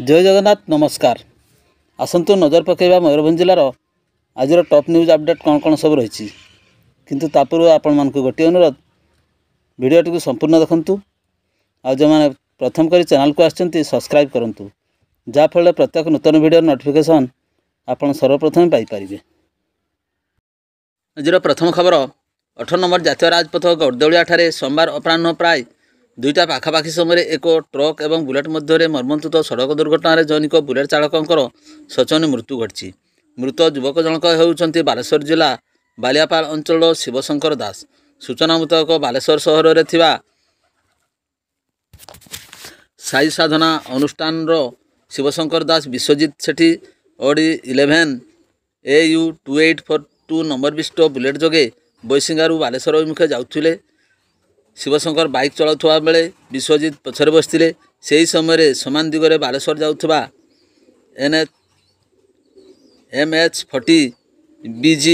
जय जगन्नाथ नमस्कार। आसतु नजर पकेबा मयूरभंज जिलार आज टॉप न्यूज अपडेट कौन कौन सब रही किंतु तापूर्व आपण मानक गोटे अनुरोध वीडियोटी को संपूर्ण देखंतु आ जो मैंने प्रथम करी चैनल को आछंती सब्सक्राइब करंतु जाफल प्रत्येक नूतन वीडियो नोटिफिकेशन आपण सर्वप्रथम पाई परिबे। आज प्रथम खबर 18 नंबर जातीय राजपथ गड़देउलिया ठारे सोमवार अपराह्न प्राय 2टा पाखापाखि समय एक ट्रक एवं बुलेट मध्य मर्मन्तुत सड़क दुर्घटन जैनिक बुलेट चालकर शोचनीय मृत्यु घटी। मृत युवक जनक होउछन्ति बालेश्वर जिला बालियापाल अंचल शिवशंकर दास। सूचना मुताबक बालेश्वर सहर में थिबा साई साधना अनुष्ठान शिवशंकर दास विश्वजित सेठी ओडी 11 AU 2842 नंबर विशिष्ट बुलेट जोगे बैसिंगारू बालेश्वर अभिमुखे जाउथिले। शिवशंकर बाइक चलाउथुवा बेले विश्वजित पछरे बसथिले। सेही समय समान दिगरे बालेश्वर जाउथुवा MH 40 BG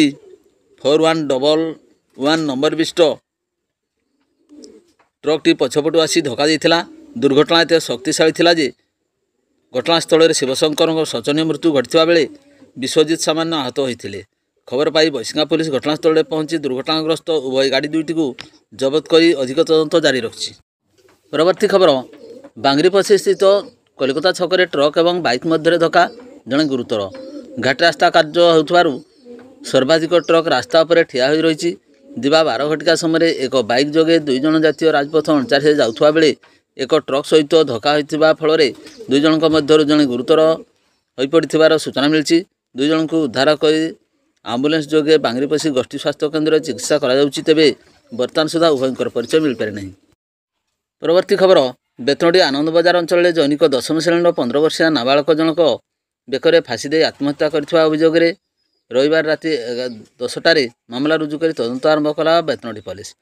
4111 नंबर विशिष्ट ट्रकटी पछपटू आसी धक्का देइथिला। दुर्घटना एते शक्तिशाली थिला जे घटनास्थल में शिवशंकर शोचनीय मृत्यु घटिथिबा बेले विश्वजित सामान्य आहत होइथिले। खबर पाई बैसिंगा पुलिस घटनास्थल में पहुंची दुर्घटनाग्रस्त उभय गाड़ी दुईटी को जबत कर अधिक तदंत जारी रखी। परवर्ती खबर बांगरीपसी स्थित कलिकता छक ट्रक एवं बाइक मध्य धक्का जड़े गुरुतर। घाट रास्ता कार्य होउथबारु सर्वाधिक ट्रक रास्ता पर ठिया हो रही। दिवा 12 घटिका समय एक बाइक जोगे 2 जन जातीय राजपथ 49 जाउथबा बेले एक ट्रक सहित धक्का होइथिबा फल 2 जनक मध्य जड़े गुरुतर होई पड़िथिबार सूचना मिलछि। 2 जन को उद्धार कर आम्बुलेंस जोगे बांगरीपसी गोष्ठी स्वास्थ्य केन्द्र चिकित्सा करा जाउछि। तेबे वर्तमान सुधा उभयंकर परिचय मिल पारे नहीं। परवर्ती खबर बेतनडी आनंद बजार अंचल जैनिक 10म श्रेणी 15 वर्षीय नाबालक जनक बेकरे फांसी दे आत्महत्या करथिबा अभियोग रे रविवार राति 10टारे मामला रुजु कर तदंत आरंभ कला बेतनडी पुलिस।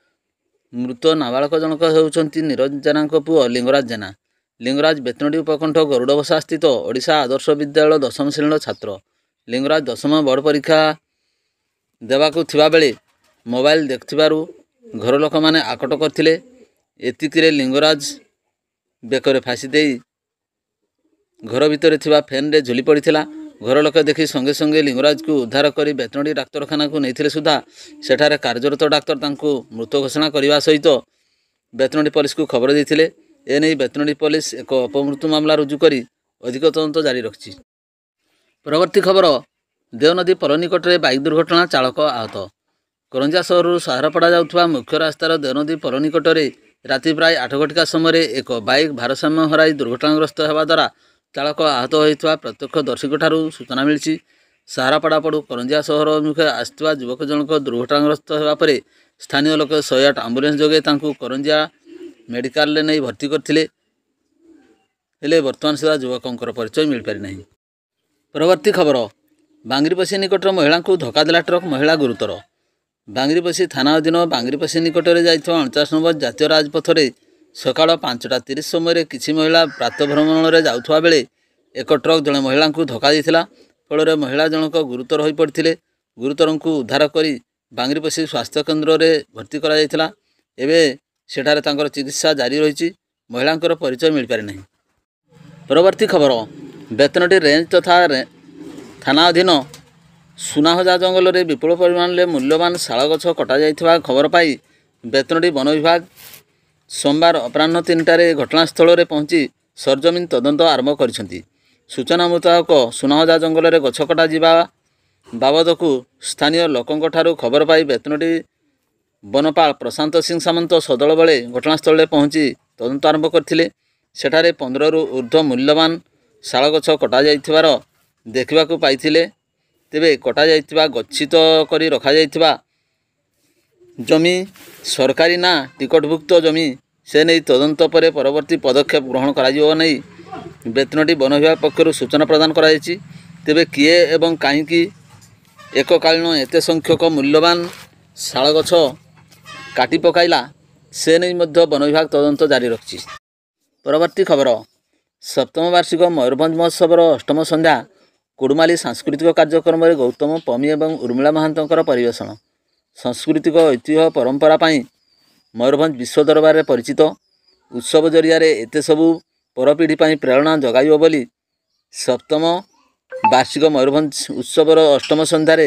मृत नाबालक जनक होउछन्ति नीरज जेना पुओ लिंगराज जेना। लिंगराज बेतनडी उपकंठ गरुड़बसा स्थित ओडिशा आदर्श विद्यालय 10म श्रेणी छात्र। लिंगराज 10म बोर्ड परीक्षा देवाकू थिबा बेले मोबाइल देखथिबारु घर लोक माने आकट करथिले। एतिकिरे लिंगराज बेकरे फांसी देई घर भितर थिबा फैन रे झुली पड़िथिला। घर लोक देखि संगे संगे लिंगराज को उद्धार करी बेतनडी डाक्तरखाना को नैथिले सुधा सेठारे कार्यरत डाक्तर तांको मृत घोषणा करने सहित बेतनडी पुलिस को खबर देथिले। एने बेतनडी पुलिस एक अपमृत्यु मामला रुजु करी अधिक तदंत जारी रखिछि। परवर्ती खबर देवनदी पल निकट में बाइक दुर्घटना चालक आहत। करंजा सहर सहारापड़ा जाउथबा मुख्य रास्तार देवनदी पल निकट में राति प्राय 8 घटिका समय एक बाइक भारसाम्य हराई दुर्घटनाग्रस्त होगा द्वारा चालक आहत होइथबा प्रत्यक्षदर्शी ठारू सूचना मिली। सहारापड़ा पड़ू करंजा सहर अभिमुखे आसुवा युवक जनक दुर्घटनाग्रस्त होगा पर स्थानीय लोक 108 आम्बुलेंस जोगे तांकू करंजा मेडिकल रे नहीं भर्ती करथिले। हेले वर्तमान सुधा युवकंकर परिचय मिल पारि नहीं। परवर्ती खबर बांगरीपसी निकट महिला को धक्का देला ट्रक महिला गुरुतर। बांगरीपसी थाना अधीन बांगरीपसी निकट में जाइथवा 49 नंबर जातीय राजपथ में सकाळ 5:30 समय किसी महिला प्रातः भ्रमण में जाउथवा बेले एक ट्रक जड़े महिला को धक्का देथिला। फल महिला जनक गुरुतर हो पड़ते। गुरुतर को उद्धार करी बांगरीपसी स्वास्थ्य केन्द्र में भर्ती करा जायथिला। एबे सेठारे तांकर चिकित्सा जारी रही। महिलांकर परिचय मिल पारि नहीं। परवर्ती खबर बेतनडी रेंज तथा थाना अधीन सुनाहजा जंगल में विपुल परिमाण में मूल्यवान शाल गछ कटा जाइथिबा खबर पाई बेतनडी वन विभाग सोमवार अपराह्न 3टारे घटनास्थल में पहुंची सरजमीन तदंत आरंभ करिसेंति। सूचना मुताबक सुनाहजा जंगल में गछ कटा जिबा बाबद को स्थानीय लोकंक ठारू खबर पाई बेतनडी वनपाल प्रशांत सिंह सामंत सदल बेले घटनास्थल में पहुंची तदंत आरंभ करथिले। सेठारे 15 रु ऊर्ध्व मूल्यवान शाल गछ कटा जाइथिबार देखिबाकू पाइथिले। तेबे कटा जाइथिबा गच्छित करी रखा जाइथिबा जमी सरकारी ना टिकटभुक्त जमी से नहीं तदंत पर परवर्ती पदक्षेप ग्रहण करा नहीं बेतनडी वन विभाग पक्षर सूचना प्रदान करा जायछि। तेबे किए एवं काहींकी एककालीन एते संख्यक मूल्यवान शाल गछ काटी पकाइला से नहीं मध्य वन विभाग तदंत जारी रखिछि। परवर्ती खबर सप्तम वार्षिक मयूरभंज महोत्सव 8म संध्या कुडुमाली सांस्कृतिक कार्यक्रम में गौतम पमी एवं उर्मिला महांतर परिवेषण। सांस्कृतिक ऐतिह्य परंपरा पाई मयूरभंज विश्व दरबार में परिचित। उत्सव जरिया एते सबू परपीढ़ी प्रेरणा जगाइब बोली सप्तम वार्षिक मयूरभंज उत्सवर अष्टम सन्धार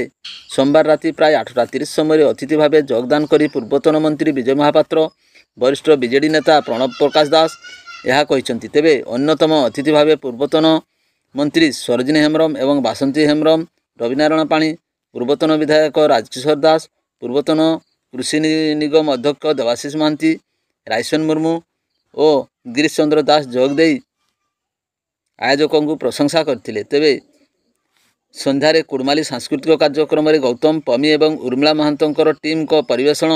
सोमवार राति प्राय 8:30 समय अतिथि भाव योगदान करी पूर्वतन मंत्री विजय महापात्र वरिष्ठ बीजेडी नेता प्रणव प्रकाश दास यह कहते। तेबे अन्यतम अतिथि भाव पूर्वतन मंत्री सरोजिनी हेम्ब्रम एवं बासंती हेम्ब्रम, रविनारायण पाणी, पूर्वतन विधायक राजकिशोर दास, पूर्वतन कृषि निगम अध्यक्ष देवाशीष महांती, रायसन मुर्मू और गिरीश चंद्र दास जोगदे आयोजकों को प्रशंसा करते। तेबे संध्यारे कुड़माली सांस्कृतिक कार्यक्रम में गौतम पमी एवं उर्मिला महांतर टीम को परिवेषण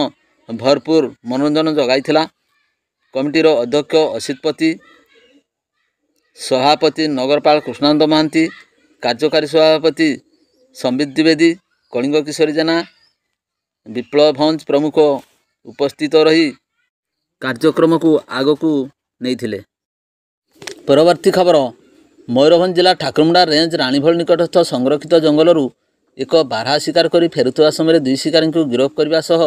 भरपूर मनोरंजन जगाई। कमिटीर अध्यक्ष असित पति, सभापति नगरपाल कृष्णानंद महांती, कार्यकारी सभापति संबित द्विवेदी, कलिंग किशोरी जेना, विप्लव भंज प्रमुख उपस्थित रही कार्यक्रम को आग को नहीं। परवर्ती खबर मयूरभंज जिला ठाकुरमुंडा रेंज राणीभल निकटस्थ संरक्षित जंगलरू एक बारहा शिकार कर फेरुवा समय 2 शिकारी को गिरफ्त करने सह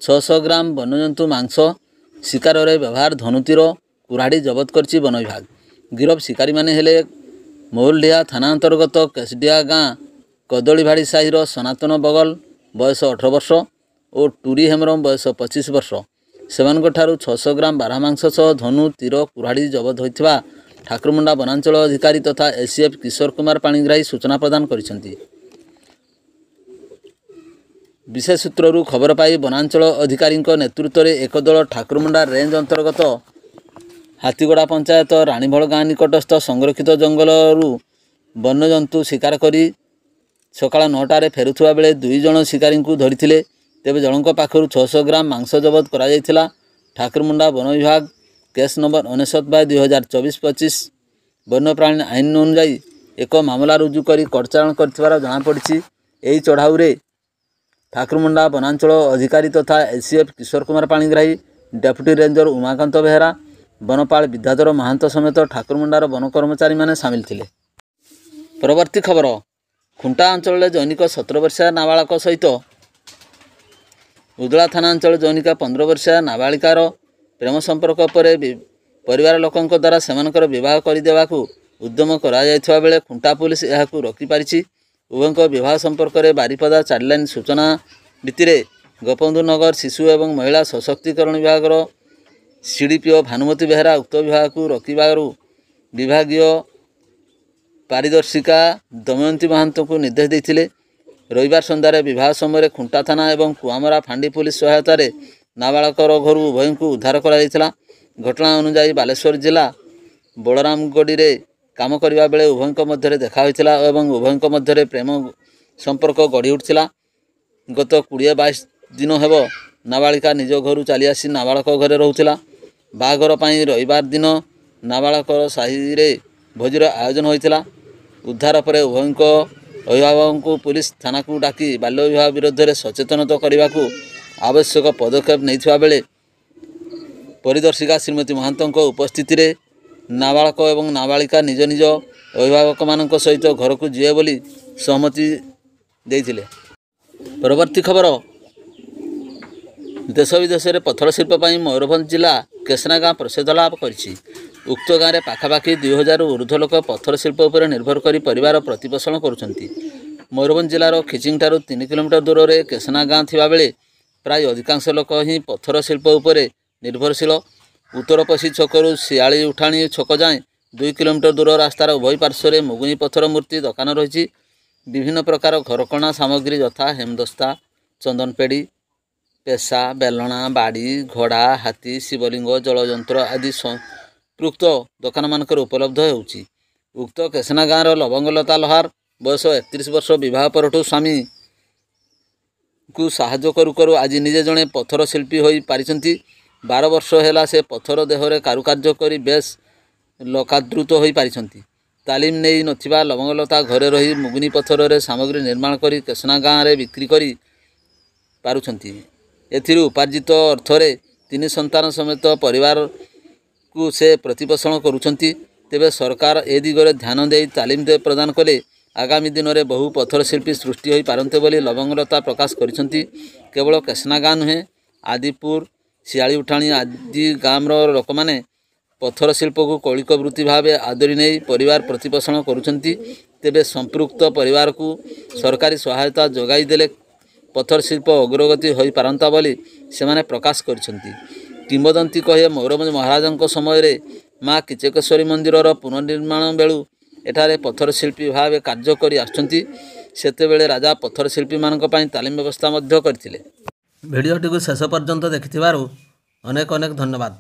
600 ग्राम वन्यजंतु मांस शिकार व्यवहार धनुतीर कुराड़ी जबत कर वन विभाग। गिरफ शिकारी माने हेले महुलडिहा थाना अंतर्गत केसडिया गाँ कदलीभाड़ी साहिर सनातन बगल बयस 18 वर्ष और टूरी हेम्ब्रम बयस 25 वर्ष सेमानठारू 600 ग्राम बारहा मांस सह धनु तीर कुराड़ी जबत होता ठाकुरमुंडा वनांचल अधिकारी तथा एसीएफ किशोर कुमार पाणिग्राही सूचना प्रदान करिसेंती। विशेष सूत्ररू खबर पाई वनांचल अधिकारी नेतृत्व में एक दल ठाकुरमुंडा रेंज अंतर्गत हाथीगोड़ा पंचायत राणीभल गाँ निकटस्थ संरक्षित जंगलरू वन्यजंतु शिकार करी सकाळ 9टारे फेरुवा बेले 2 जण शिकारी को धरिथिले। तेबे जणक पाखरु 600 ग्राम मांस जबत करा जायथिला। ठाकुरमुंडा वन विभाग केस नंबर 99/2024 वन्यप्राणी आईन अनुଯାयी एक मामला रुजु करी कड़चारण करथिबार जଣା पड़िछि। एही चढ़ाऊ रे ठाकुरमुंडा वनांचल अधिकारी तथा ACF Kishore Kumar Panigrahi, deputy ranger Umakant Behera, वनपाल विद्याधर महांत समेत ठाकुरमुंडार वन कर्मचारी माने सामिल थिले। परवर्ती खबर खुंटा अंचल जैनिक 17 वर्षीय नाबालक सहित उदला थाना अंचल जैनिका 15 वर्षीय नाबालिकार प्रेम संपर्क पर परिवार लोकों द्वारा सेमानकर विवाह करदेवाकू उद्यम करा जायथिबा बेले खुंटा पुलिस यहाकू रोकी पारिछि। उभयଙ୍କ विवाह संपर्क में बारिपदा चाइल्डलाइन सूचना भित्तिरे गोपबंधु नगर शिशु एवं महिला सशक्तिकरण विभाग सीडीपीओ भानुमती बेहेरा उक्त विभाग को रोकबारू विभागीय पारिदर्शिका दमयंती महांत को निर्देश देते। रविवार सन्धार विवाह समय खुंटा थाना एवं कुआमरा फांडी पुलिस सहायतार नाबालकर घर उभय को उद्धार कर घटना अनुसार बालेश्वर जिला बलरामगढ़ी में काम करने बेले उभय मध्य देखा होता और उभय मध्य प्रेम संपर्क गढ़ी उठा। गत 20-22 दिन हेब नाबालिका निज घर चली आसी नाबालक घरे रोला। बाहाघर पर रविवार दिन नाबालकर साहि रे भोजीर आयोजन होता। उद्धार पर उभय अभिभावक को पुलिस थाना को डाकी बाल्य विवाह विरोध में सचेतनता करने को आवश्यक पदक्षेप नहीं बेले परिदर्शिका श्रीमती महांत उपस्थिति रे नाबालक एवं नाबालिका निज निज अभिभावक मान सहित घर को जीवे बोली सहमति देइथिले। परवर्ती खबर देश विदेश में पत्थर शिल्प पर मयूरभंज जिला केसना गाँ प्रसिद्ध लाभ करिछि। उक्त गाँव में पाखापाखि 2000 ऊर्ध्व लोक पत्थर शिल्प पर निर्भर कर परिवार प्रतिपोषण करुछंती। मयूरभंज जिलार खिचिंग ठारू 3 किलोमीटर दूर में केसना गाँ थिबा बेले प्राय अधिकांश लोक ही पत्थर शिल्प उपर निर्भरशील। उत्तर पश्चिम छकरू शियाली उठाणी छक जाए 2 किलोमीटर दूर रास्तार उभय पार्श्व मुगुनी पत्थर मूर्ति दुकान रही। विभिन्न प्रकार घरकणा सामग्री यथा हेमदस्ता, चंदनपेड़ी, पेशा, बेलणा, बाड़ी, घोड़ा, हाथी, शिवलिंग, जलयंत्र आदि संपृक्त दुकान मानकर उपलब्ध होउछि। उक्त केसना गाँव लवंगलता लोहार बयस 31 वर्ष विवाह परठू स्वामी को साहाय्य करू करू आज निजे जड़े पत्थर शिल्पी हो पारिछंती। 12 वर्ष है से पत्थर देहरे कारुकार्य करी बेस लोकादृत हो पारिछंती। तालीम नहीं नथिबा लवंगलता घरे रही मुगुनी पत्थर रे सामग्री निर्माण करी केसना गाँव में बिक्री करी पारुछंती। एथिरु उपार्जित अर्थरे 3 संतान समेत परिवार को से प्रतिपोषण करुछंती। तेबे सरकार ए दिगरे ध्यान दे तालीम दे प्रदान कले आगामी दिन में बहु पत्थर शिल्पी सृष्टि हो पारंते बोली लवंगलता प्रकाश करिछंती। केवल केसना गाँ नुहे आदिपुर, शियाली उठाणी आदि गाँवर लोक मैंने ପଥର ଶିଳ୍ପକୁ କୌଳିକ ବୃତ୍ତି ଭାବେ ଆଦରି ନେଇ ପରିବାର ପ୍ରତିପୋଷଣ କରୁଛନ୍ତି। ତେବେ ସମ୍ପୃକ୍ତ ପରିବାରକୁ ସରକାରୀ ସହାୟତା ଯୋଗାଇ ଦେଲେ ପଥର ଶିଳ୍ପ ଅଗ୍ରଗତି ହୋଇପାରନ୍ତା ବୋଲି ସେମାନେ ପ୍ରକାଶ କରିଛନ୍ତି। କିମ୍ବଦନ୍ତୀ କହେ ମୟୂରଭଞ୍ଜ ମହାରାଜାଙ୍କ ସମୟରେ ମା କିଚକେଶ୍ୱରୀ ମନ୍ଦିରର ପୁନର୍ନିର୍ମାଣ ବେଳୁ ଏଠାରେ ପଥର ଶିଳ୍ପୀ ଭାବେ କାର୍ଯ୍ୟ କରି ଆସୁଛନ୍ତି। ସେତେବେଳେ ରାଜା ପଥର ଶିଳ୍ପୀମାନଙ୍କ ପାଇଁ ତାଲିମ ବ୍ୟବସ୍ଥା ମଧ୍ୟ କରିଥିଲେ। ଭିଡ଼ିଓଟିକୁ ଶେଷ ପର୍ଯ୍ୟନ୍ତ ଦେଖିଥିବାରୁ ଅନେକ ଅନେକ ଧନ୍ୟବାଦ।